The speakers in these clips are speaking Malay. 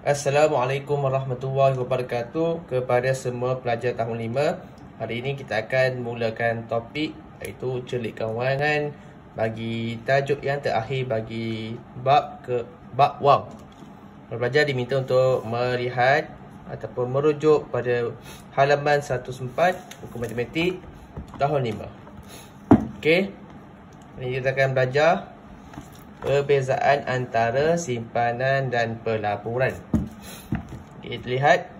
Assalamualaikum warahmatullahi wabarakatuh kepada semua pelajar tahun 5. Hari ini kita akan mulakan topik iaitu celik kewangan bagi tajuk yang terakhir bagi bab wang. Pelajar diminta untuk melihat ataupun merujuk pada halaman 104 buku matematik tahun 5. Okey. Ini kita akan belajar perbezaan antara simpanan dan pelaburan. Kita lihat.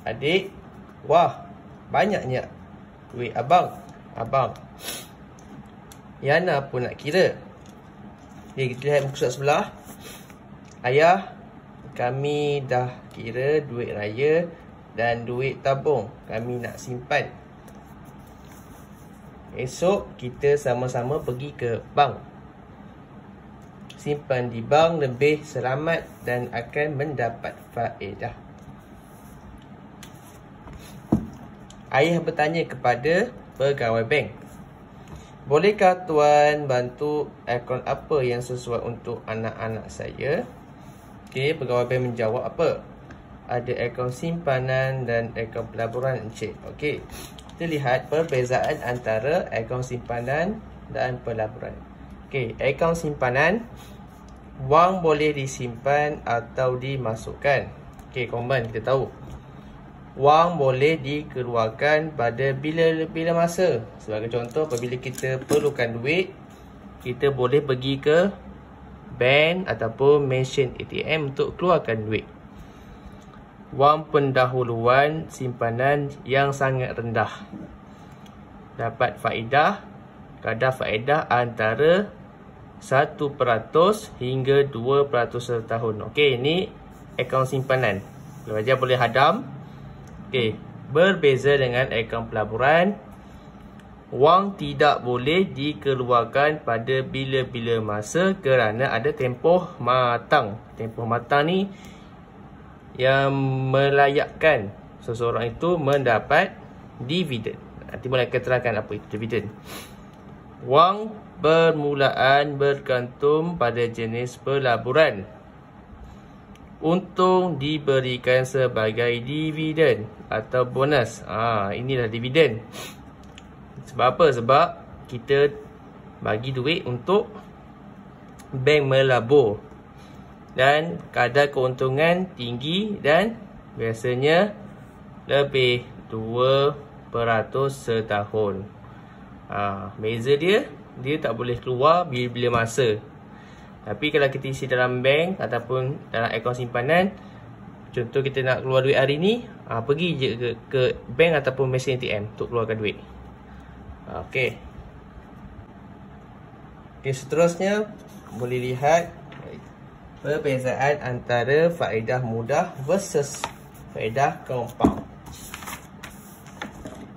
Adik, wah, banyaknya duit abang. Yana pun nak kira. Okay, kita lihat muka surat sebelah. Ayah, kami dah kira duit raya dan duit tabung. Kami nak simpan. Esok kita sama-sama pergi ke bank. Simpan di bank lebih selamat dan akan mendapat faedah. Ayah bertanya kepada pegawai bank, bolehkah tuan bantu akaun apa yang sesuai untuk anak-anak saya? Okey, pegawai bank menjawab apa? Ada akaun simpanan dan akaun pelaburan, encik. Okey. Kita lihat perbezaan antara akaun simpanan dan pelaburan. Okey, akaun simpanan, wang boleh disimpan atau dimasukkan. Okey, common kita tahu. Wang boleh dikeluarkan pada bila masa. Sebagai contoh, apabila kita perlukan duit, kita boleh pergi ke bank ataupun mesin ATM untuk keluarkan duit. Wang pendahuluan simpanan yang sangat rendah. Dapat faedah, kadar faedah antara 1% hingga 2% setahun. Okey, ini akaun simpanan. Pelajar boleh hadam. Okey, berbeza dengan akaun pelaburan. Wang tidak boleh dikeluarkan pada bila-bila masa kerana ada tempoh matang. Tempoh matang ni yang melayakkan seseorang itu mendapat dividen. Nanti boleh keterangkan apa itu dividen. Wang permulaan bergantung pada jenis pelaburan. Untung diberikan sebagai dividen atau bonus. Inilah dividen. Sebab apa? Sebab kita bagi duit untuk bank melabur. Dan kadar keuntungan tinggi dan biasanya lebih 2% setahun. Beza dia tak boleh keluar bila-bila masa. Tapi kalau kita isi dalam bank ataupun dalam akaun simpanan, contoh kita nak keluar duit hari ni, pergi je ke bank ataupun mesin ATM untuk keluarkan duit. Okey. Seterusnya boleh lihat perbezaan antara faedah mudah versus faedah compound.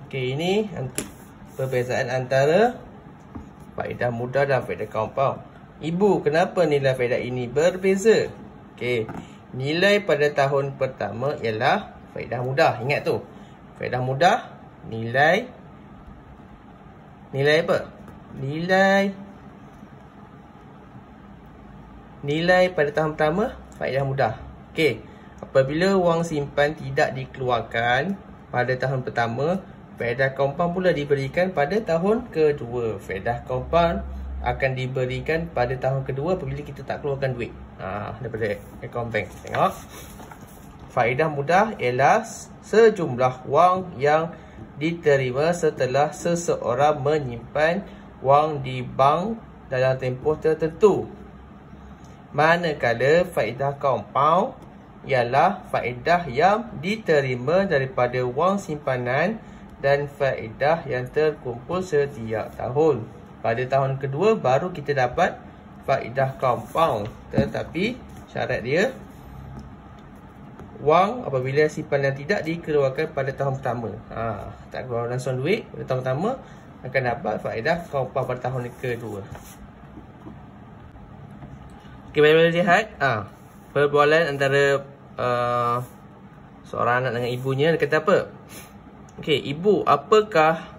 Okey, ini perbezaan antara faedah mudah dan faedah compound. Ibu, kenapa nilai faedah ini berbeza? Okey, nilai pada tahun pertama ialah faedah mudah. Ingat tu. Faedah mudah nilai apa? Nilai pada tahun pertama faedah mudah. Okey, apabila wang simpan tidak dikeluarkan pada tahun pertama, faedah compound pula diberikan pada tahun kedua. Faedah compound akan diberikan pada tahun kedua apabila kita tak keluarkan duit daripada akaun bank. Tengok. Faedah mudah ialah sejumlah wang yang diterima setelah seseorang menyimpan wang di bank dalam tempoh tertentu. Manakala faedah compound ialah faedah yang diterima daripada wang simpanan dan faedah yang terkumpul setiap tahun. Pada tahun kedua baru kita dapat faedah compound. Tetapi syarat dia, wang apabila simpanan tidak dikeluarkan pada tahun pertama, tak keluar langsung duit pada tahun pertama, akan dapat faedah compound pada tahun kedua. Okay, boleh lihat perbualan antara seorang anak dengan ibunya. Dia kata apa? Okay, ibu, apakah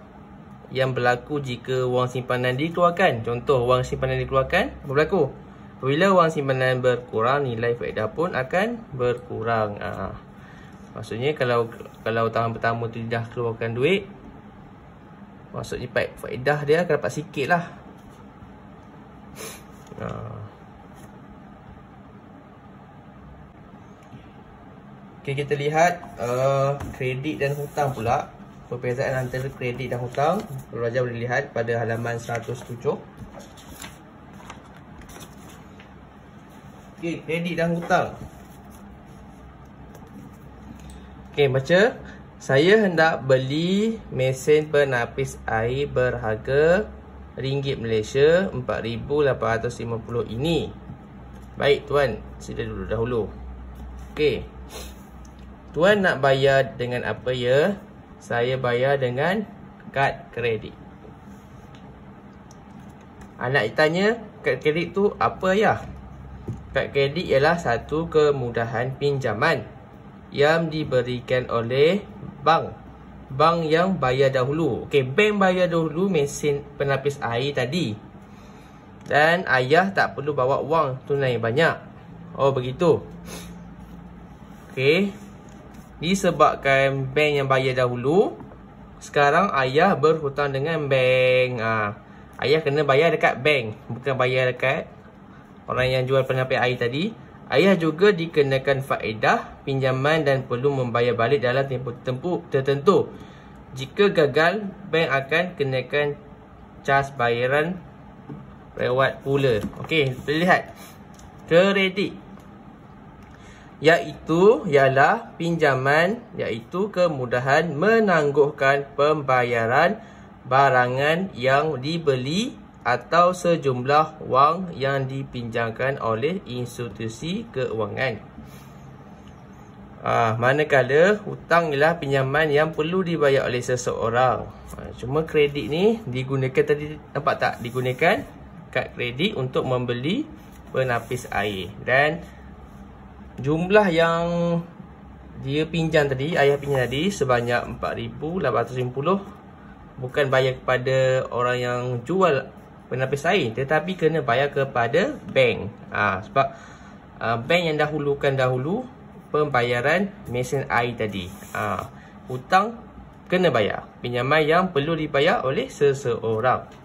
yang berlaku jika wang simpanan dikeluarkan? Contoh, wang simpanan dikeluarkan, apa berlaku? Apabila wang simpanan berkurang, nilai faedah pun akan berkurang. Maksudnya kalau tahun pertama tu dah keluarkan duit, maksudnya faedah dia akan dapat sikit lah. Okay, kita lihat kredit dan hutang pula. Perbezaan antara kredit dan hutang, pelajar boleh lihat pada halaman 107. Okay, kredit dan hutang. Okay, baca. Saya hendak beli mesin penapis air berharga ringgit Malaysia 4,850 ini. Baik tuan, sila dulu dahulu. Okay, tuan nak bayar dengan apa ya? Saya bayar dengan kad kredit. Anak tanya, kad kredit tu apa ya? Kad kredit ialah satu kemudahan pinjaman yang diberikan oleh bank yang bayar dahulu. Okey, bank bayar dahulu mesin penapis air tadi. Dan ayah tak perlu bawa wang tunai banyak. Oh, begitu. Okey. Disebabkan bank yang bayar dahulu, sekarang ayah berhutang dengan bank. Ayah kena bayar dekat bank, bukan bayar dekat orang yang jual penapis air tadi. Ayah juga dikenakan faedah pinjaman dan perlu membayar balik dalam tempoh tertentu. Jika gagal, bank akan kenakan cas bayaran lewat pula. Okey, lihat. Kredit ialah pinjaman, iaitu kemudahan menangguhkan pembayaran barangan yang dibeli atau sejumlah wang yang dipinjamkan oleh institusi keuangan. Manakala hutang ialah pinjaman yang perlu dibayar oleh seseorang. Cuma kredit ni digunakan tadi, nampak tak? Digunakan kad kredit untuk membeli penapis air. Dan jumlah yang dia pinjam tadi, ayah pinjam tadi sebanyak 4,850, bukan bayar kepada orang yang jual penapis air, tetapi kena bayar kepada bank. Sebab bank yang dahulukan pembayaran mesin air tadi. Hutang kena bayar, pinjaman yang perlu dibayar oleh seseorang.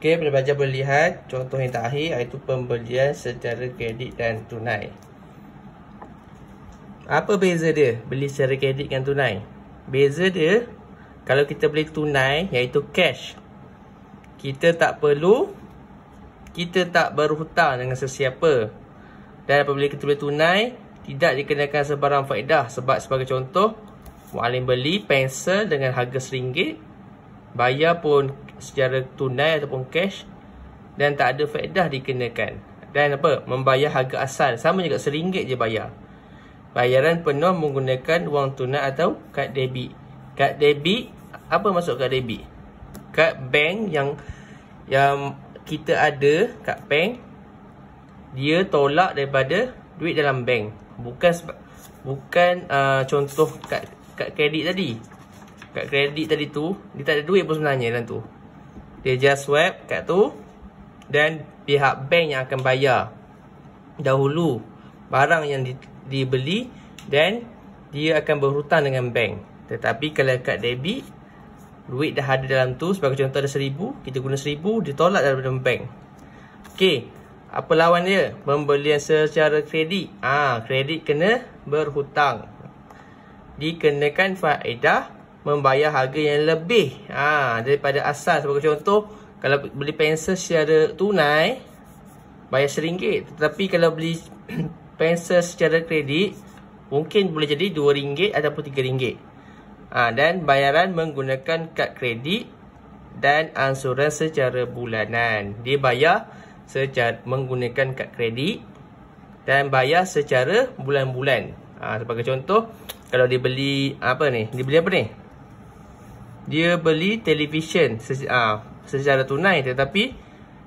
Okey, pelajar boleh lihat contoh yang terakhir, iaitu pembelian secara kredit dan tunai. Apa beza dia beli secara kredit dan tunai? Beza dia, kalau kita beli tunai, iaitu cash, kita tak berhutang dengan sesiapa. Dan apabila kita beli tunai, tidak dikenakan sebarang faedah. Sebab sebagai contoh, muallim beli pensel dengan harga RM1, bayar pun secara tunai ataupun cash, dan tak ada faedah dikenakan. Dan membayar harga asal, sama juga RM1 je bayar. Bayaran penuh menggunakan wang tunai atau kad debit. Kad debit, apa maksud kad debit? Kad bank yang kita ada, kad bank, dia tolak daripada duit dalam bank. Bukan contoh kad kredit tadi. Kad kredit tadi tu, dia tak ada duit pun sebenarnya dalam tu. Dia just swipe kad tu, dan pihak bank yang akan bayar dahulu barang yang dibeli, dan dia akan berhutang dengan bank. Tetapi kalau kad debit, duit dah ada dalam tu. Sebagai contoh ada RM1,000, kita guna RM1,000, ditolak daripada bank. Okey, apa lawan dia? Pembelian secara kredit. Kredit kena berhutang, dikenakan faedah, membayar harga yang lebih daripada asal. Sebagai contoh, kalau beli pensel secara tunai, bayar RM1. Tetapi kalau beli pensel secara kredit, mungkin boleh jadi RM2 ataupun RM3. Dan bayaran menggunakan kad kredit dan ansuran secara bulanan. Dia bayar menggunakan kad kredit dan bayar secara bulan-bulan. Sebagai contoh, kalau dia beli dia beli televisyen secara tunai, tetapi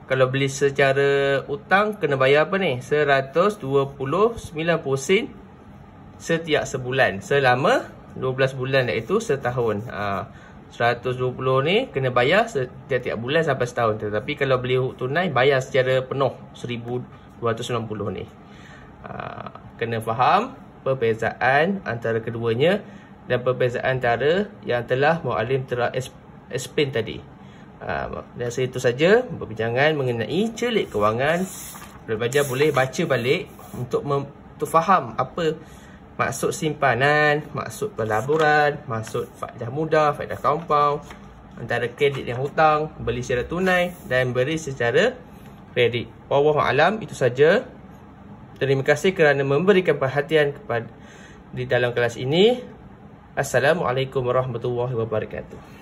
kalau beli secara hutang kena bayar RM129 setiap sebulan selama 12 bulan, iaitu setahun. 120 ni kena bayar setiap bulan sampai setahun. Tetapi kalau beli tunai, bayar secara penuh 1,290 ni. Kena faham perbezaan antara keduanya dan perbezaan antara yang telah Muallim telah explain tadi. Dan itu saja perbincangan mengenai celik kewangan. Pelajar boleh baca balik untuk faham apa maksud simpanan, maksud pelaburan, maksud faedah mudah, faedah compound, antara kredit dan hutang, beli secara tunai dan beri secara kredit. Wallahu alam, itu saja. Terima kasih kerana memberikan perhatian kepada di dalam kelas ini. Assalamualaikum warahmatullahi wabarakatuh.